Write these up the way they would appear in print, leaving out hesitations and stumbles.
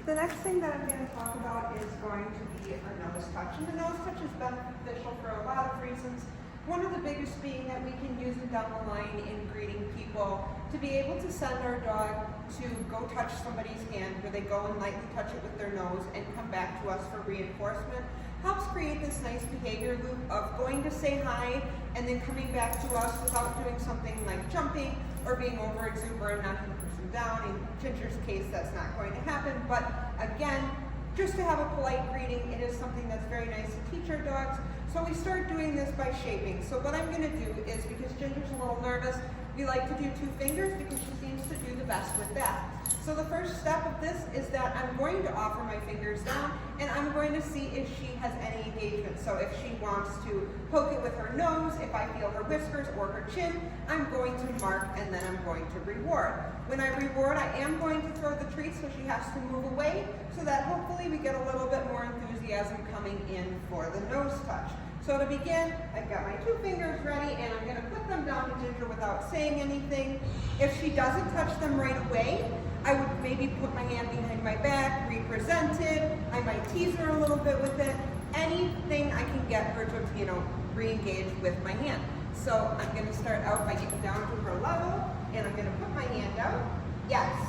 The next thing that I'm going to talk about is going to be a nose touch. And the nose touch is beneficial for a lot of reasons. One of the biggest being that we can use it down the line in greeting people to be able to send our dog to go touch somebody's hand where they go and lightly touch it with their nose and come back to us for reinforcement. Helps create this nice behavior loop of going to say hi and then coming back to us without doing something like jumping or being over exuberant, knocking the person down. In Ginger's case, that's not going to happen. But again, just to have a polite greeting, it is something that's very nice to teach our dogs. So we start doing this by shaping. So what I'm going to do is, because Ginger's a little nervous, we like to do 2 fingers because she seems to do the best with that. So the first step of this is that I'm going to offer my fingers down and I'm going to see if she has any engagement. So if she wants to poke it with her nose, if I feel her whiskers or her chin, I'm going to mark and then I'm going to reward. When I reward, I am going to throw the treat so she has to move away so that hopefully we get a little bit more enthusiasm coming in for the nose touch. So to begin, I've got my 2 fingers ready and I'm going to put them down to Ginger without saying anything. If she doesn't touch them right away, I would maybe put my hand behind my back, represent it. I might tease her a little bit with it. Anything I can get her to, re-engage with my hand. So I'm going to start out by getting down to her level and I'm going to put my hand out. Yes.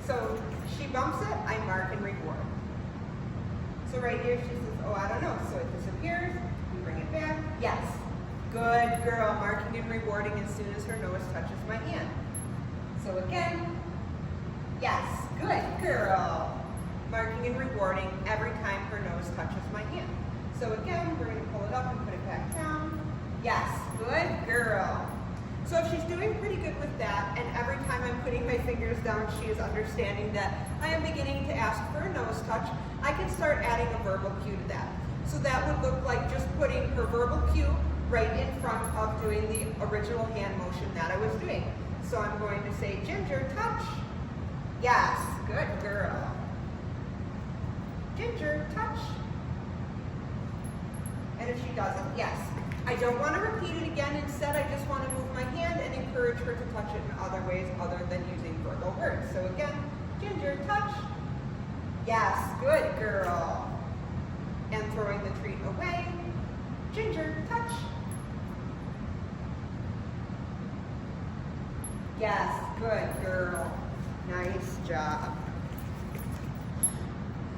So she bumps it, I mark and reward. So right here she says, oh, I don't know. So it disappears. We bring it back. Yes. Good girl. Marking and rewarding as soon as her nose touches my hand. So again, yes. Good girl. Marking and rewarding every time her nose touches my hand. So again, we're going to pull it up and put it back down. Yes. Good girl. So if she's doing pretty good with that, and every time I'm putting my fingers down, she is understanding that I am beginning to ask for a nose touch, I can start adding a verbal cue to that. So that would look like just putting her verbal cue right in front of doing the original hand motion that I was doing. So I'm going to say, Ginger, touch. Yes, good girl. Ginger, touch. And if she doesn't, yes. I don't want to repeat it again. Instead, I just want to move my hand and encourage her to touch it in other ways other than using verbal words. So again, Ginger, touch. Yes, good girl. And throwing the treat away. Ginger, touch. Yes, good girl. Nice job.